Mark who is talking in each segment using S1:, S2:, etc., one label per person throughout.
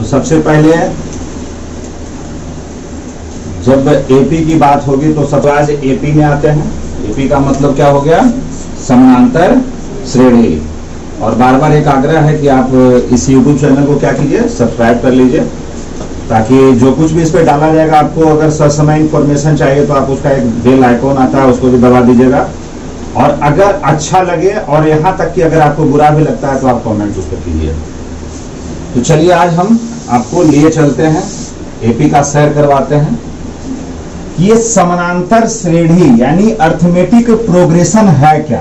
S1: सबसे पहले जब एपी की बात होगी तो सब आज एपी में आते हैं। एपी का मतलब क्या हो गया? समानांतर श्रेणी। और बार बार एक आग्रह है कि आप इस YouTube चैनल को क्या कीजिए, सब्सक्राइब कर लीजिए, ताकि जो कुछ भी इस पे डाला जाएगा आपको अगर ससमय इंफॉर्मेशन चाहिए तो आप उसका एक बेल आइकॉन आता है उसको भी दबा दीजिएगा। और अगर अच्छा लगे और यहाँ तक कि अगर आपको बुरा भी लगता है तो आप कमेंट उस पर कीजिए। तो चलिए आज हम आपको लिए चलते हैं, एपी का सैर करवाते हैं। ये समानांतर श्रेणी यानी अर्थमेटिक प्रोग्रेशन है क्या?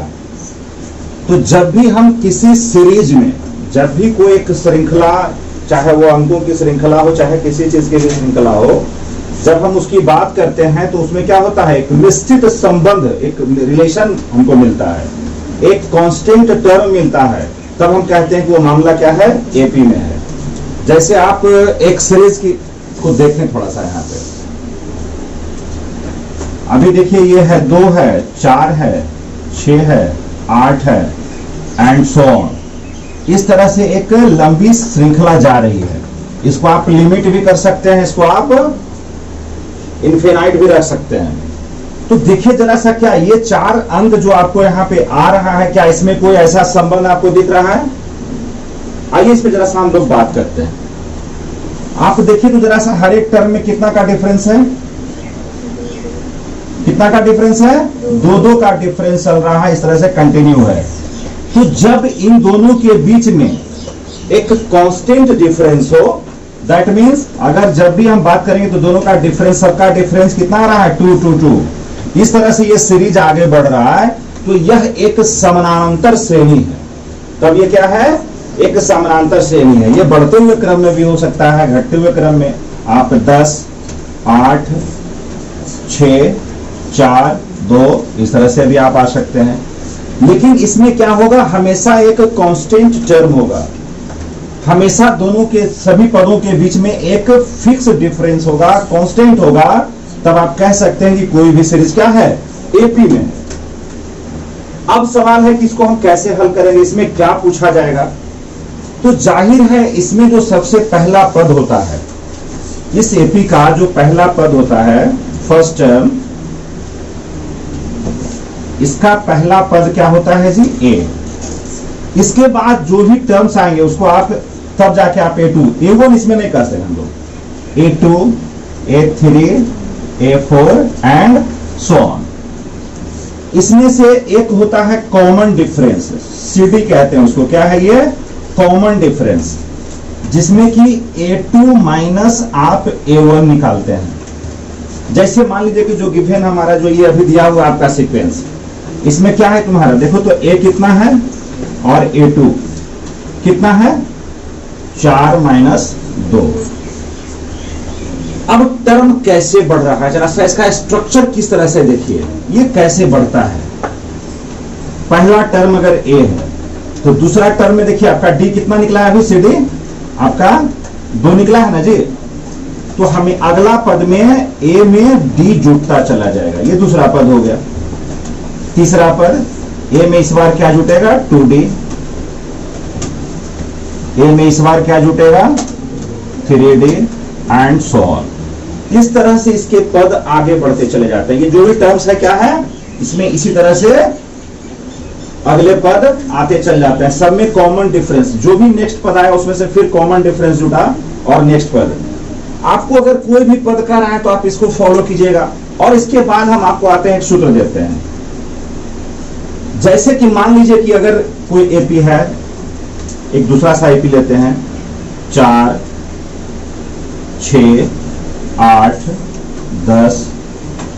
S1: तो जब भी हम किसी सीरीज में, जब भी कोई एक श्रृंखला, चाहे वो अंकों की श्रृंखला हो चाहे किसी चीज की भी श्रृंखला हो, जब हम उसकी बात करते हैं तो उसमें क्या होता है, एक निश्चित संबंध, एक रिलेशन हमको मिलता है, एक कांस्टेंट टर्म मिलता है, तब हम कहते हैं कि वो मामला क्या है, एपी में है। जैसे आप एक सीरीज की को देखें थोड़ा सा यहाँ पे, अभी देखिए ये है 2 है, 4 है, 6 है, 8 है एंड सो ऑन। इस तरह से एक लंबी श्रृंखला जा रही है। इसको आप लिमिट भी कर सकते हैं, इसको आप इनफिनाइट भी रख सकते हैं। तो देखिए जरा सा, क्या ये 4 अंक जो आपको यहाँ पे आ रहा है, क्या इसमें कोई ऐसा संबंध आपको दिख रहा है? आइए इस पे जरा सा हम लोग बात करते हैं। आप देखिए तो जरा सा हर एक टर्म में कितना का डिफरेंस है, कितना का डिफरेंस है? 2-2 का डिफरेंस चल रहा है, इस तरह से कंटिन्यू है। तो जब इन दोनों के बीच में एक कांस्टेंट डिफरेंस हो, दैट मींस अगर जब भी हम बात करेंगे तो दोनों का डिफरेंस, सबका डिफरेंस कितना आ रहा है? 2-2-2। इस तरह से ये सीरीज आगे बढ़ रहा है, तो यह एक समानांतर श्रेणी है। तब ये क्या है? एक समानांतर श्रेणी है। ये बढ़ते हुए क्रम में भी हो सकता है, घटते हुए क्रम में। आप 10, 8, 6, 4, 2 इस तरह से भी आप आ सकते हैं। लेकिन इसमें क्या होगा, हमेशा एक कांस्टेंट टर्म होगा, हमेशा दोनों के सभी पदों के बीच में एक फिक्स डिफरेंस होगा, कांस्टेंट होगा। तब आप कह सकते हैं कि कोई भी सीरीज क्या है, एपी में। अब सवाल है कि इसको हम कैसे हल करेंगे, इसमें क्या पूछा जाएगा? तो जाहिर है इसमें जो सबसे पहला पद होता है, इस एपी का जो पहला पद होता है, फर्स्ट टर्म, इसका पहला पद क्या होता है जी? ए। इसके बाद जो भी टर्म्स आएंगे उसको आप तब जाके आप A2, A1 इसमें नहीं कर सकते हम लोग। A2, A3, A4 and so on. इसमें से एक होता है कॉमन डिफरेंस, CD कहते हैं उसको। क्या है ये? कॉमन डिफरेंस, जिसमें कि A2 माइनस आप A1 निकालते हैं। जैसे मान लीजिए कि जो गिवन हमारा जो ये अभी दिया हुआ आपका सीक्वेंस, इसमें क्या है तुम्हारा, देखो तो A कितना है और A2 कितना है? 4 माइनस 2। अब टर्म कैसे बढ़ रहा है, जरा सा इसका स्ट्रक्चर किस तरह से देखिए, ये कैसे बढ़ता है। पहला टर्म अगर A है तो दूसरा टर्म में देखिए आपका D कितना निकला है? अभी CD आपका 2 निकला है ना जी। तो हमें अगला पद में A में D जुटता चला जाएगा, ये दूसरा पद हो गया। तीसरा पद A में इस बार क्या जुटेगा? 2D। A में इस बार क्या जुटेगा? 3D and so on. इस तरह से इसके पद आगे बढ़ते चले जाते हैं। ये जो भी टर्म्स है क्या है, इसमें इसी तरह से अगले पद आते चल जाते हैं। सब में कॉमन डिफरेंस, जो भी नेक्स्ट पद आया उसमें से फिर कॉमन डिफरेंस जुटा और नेक्स्ट पद। आपको अगर कोई भी पद कर रहा है तो आप इसको फॉलो कीजिएगा। और इसके बाद हम आपको आते हैं, एक सूत्र देते हैं। जैसे कि मान लीजिए कि अगर कोई एपी है, एक दूसरा सा एपी लेते हैं, 4, 6, 8, 10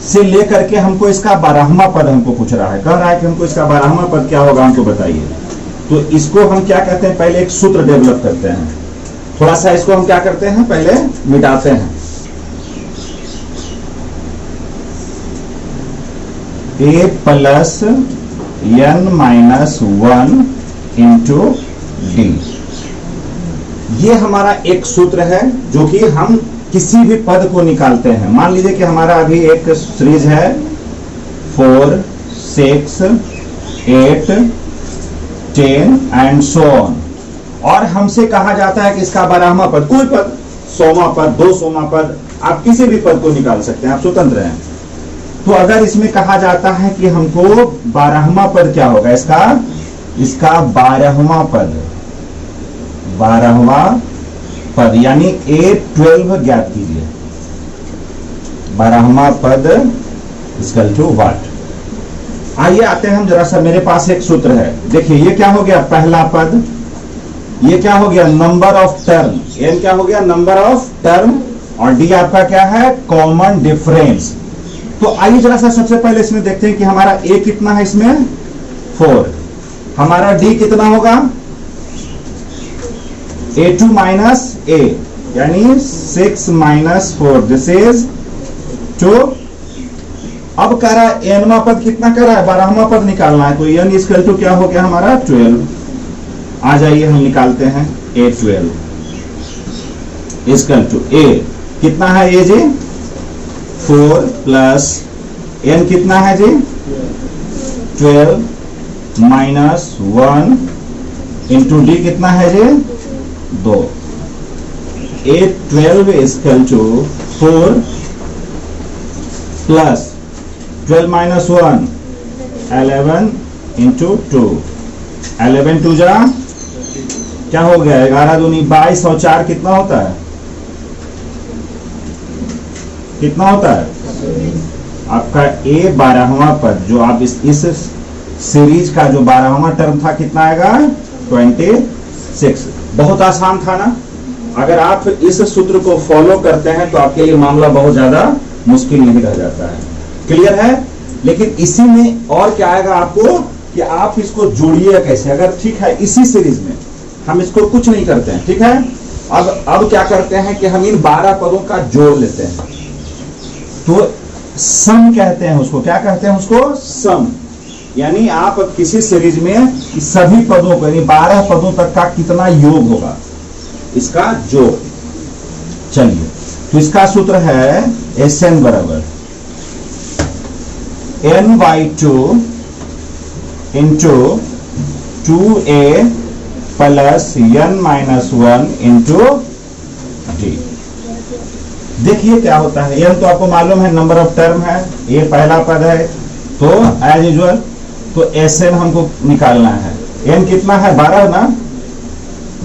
S1: से लेकर के हमको इसका 12वां पद हमको पूछ रहा है, कह रहा है कि हमको इसका 12वां पद क्या होगा हमको बताइए। तो इसको हम क्या कहते हैं, पहले एक सूत्र डेवलप करते हैं। थोड़ा सा इसको हम क्या करते हैं, पहले मिटाते हैं। A plus n minus 1 into D, ये हमारा एक सूत्र है जो कि हम किसी भी पद को निकालते हैं। मान लीजिए कि हमारा अभी एक सीरीज है 4, 6, 8, 10 एंड सो ऑन, और हमसे कहा जाता है कि इसका 12वां पद, कोई पद 100वां पद, 200वां पद, आप किसी भी पद को निकाल सकते हैं, आप स्वतंत्र हैं। तो अगर इसमें कहा जाता है कि हमको 12वां पद क्या होगा, इसका 12वां पद, 12वां पद यानी A12 ज्ञात कीजिए। 12वां पद इक्वल टू व्हाट। आइए आते हैं हम जरा सा, मेरे पास एक सूत्र है, देखिए ये क्या हो गया, पहला पद, ये क्या हो गया, नंबर ऑफ टर्म, n क्या हो गया, नंबर ऑफ टर्म, और d आपका क्या है, कॉमन डिफरेंस। तो आइए जरा सा सबसे पहले इसमें देखते हैं कि हमारा a कितना है, इसमें 4, हमारा d कितना होगा, a2 माइनस a यानी 6 माइनस 4, दिस इज 2। अब कह रहा है nवां पद कितना कर रहा है, 12वां पद निकालना है, तो n इक्वल टू क्या हो गया हमारा 12। आ जाइए हम निकालते हैं A12 इक्वल टू a कितना है a जी, 4 प्लस n कितना है जी 12 माइनस 1 इंटू d कितना है जी 2। A12 equal to 4 plus 12 minus 1 11 into 2, 11 टू जा क्या हो गया, 11 दूनी 22 और 4 कितना होता है, कितना होता है आपका A 12वां पद, जो आप इस सीरीज का जो 12वां टर्म था कितना आएगा 26। बहुत आसान था ना। अगर आप इस सूत्र को फॉलो करते हैं तो आपके लिए मामला बहुत ज्यादा मुश्किल नहीं रह जाता है, क्लियर है। लेकिन इसी में और क्या आएगा आपको कि आप इसको जोड़िए कैसे, अगर ठीक है इसी सीरीज में हम इसको कुछ नहीं करते हैं, ठीक है। अब क्या करते हैं कि हम इन 12 पदों का जोड़ लेते हैं, तो सम कहते हैं उसको, क्या कहते हैं उसको, सम। यानी आप किसी सीरीज में सभी पदों को यानी 12 पदों तक का कितना योग होगा, इसका जोड़। चलिए तो इसका सूत्र है Sn बराबर n/2 into 2a plus n-1 into d। देखिए क्या होता है, n तो आपको मालूम है नंबर ऑफ टर्म है, ये पहला पद है, तो एज यूजुअल तो Sn हमको निकालना है। n कितना है 12 ना,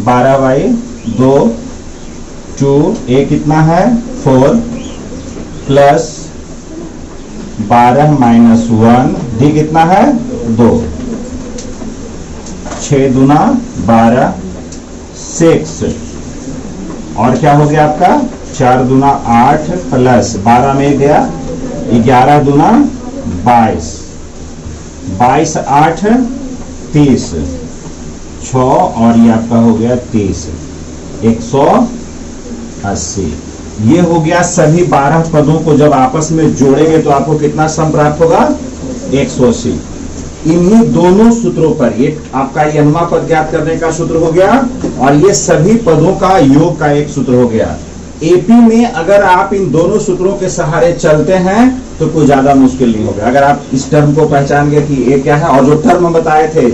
S1: 12/2, 2a कितना है 4 प्लस 12 माइनस 1, d कितना है 2, 6 दूना 12, 6 और क्या हो गया आपका 4 दूना 8 प्लस 12 में गया 11 दूना 22, 22 8 30, 6 और ये आपका हो गया 30, 180। ये हो गया सभी 12 पदों को जब आपस में जोड़ेंगे तो आपको कितना सम प्राप्त होगा 180। इन्हीं दोनों सूत्रों पर ये आपका n वां पद ज्ञात करने का सूत्र हो गया और ये सभी पदों का योग का एक सूत्र हो गया। एपी में अगर आप इन दोनों सूत्रों के सहारे चलते हैं तो कोई ज्यादा मुश्किल नहीं होगा। अगर आप इस टर्म को पहचान गए कि ए क्या है, और जो टर्म हम बताए थे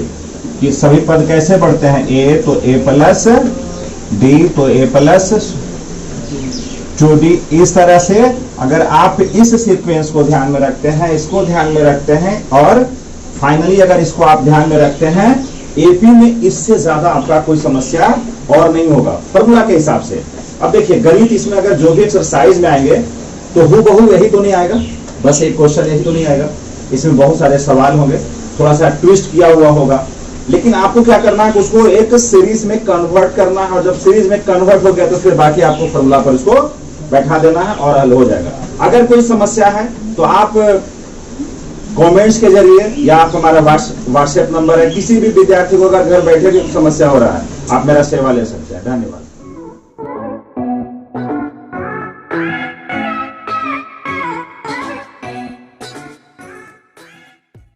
S1: कि सभी पद कैसे बढ़ते हैं, ए तो ए प्लस डी तो ए प्लस 2d, इस तरह से अगर आप इस सीक्वेंस को ध्यान में रखते हैं, इसको ध्यान में रखते हैं और फाइनली अगर इसको आप ध्यान में रखते हैं, एपी में इससे ज्यादा आपका कोई समस्या और नहीं होगा फॉर्मूला के हिसाब से। अब देखिए गणित इसमें अगर जो भी एक्सरसाइज में आएंगे तो हूबहू यही तो नहीं आएगा, बस एक क्वेश्चन यही तो नहीं आएगा, इसमें बहुत सारे सवाल होंगे, थोड़ा सा ट्विस्ट किया हुआ होगा, लेकिन आपको क्या करना है उसको एक सीरीज में कन्वर्ट करना है और जब सीरीज में कन्वर्ट हो गया तो फिर बाकी आपको फॉर्मूला पर इसको बैठा देना है और हल हो जाएगा। अगर कोई समस्या है तो आप कमेंट्स के जरिए या आप हमारा व्हाट्सएप नंबर है, किसी भी विद्यार्थी को अगर घर बैठे भी समस्या हो रहा है आप मेरा सेवा ले सकते हैं। धन्यवाद।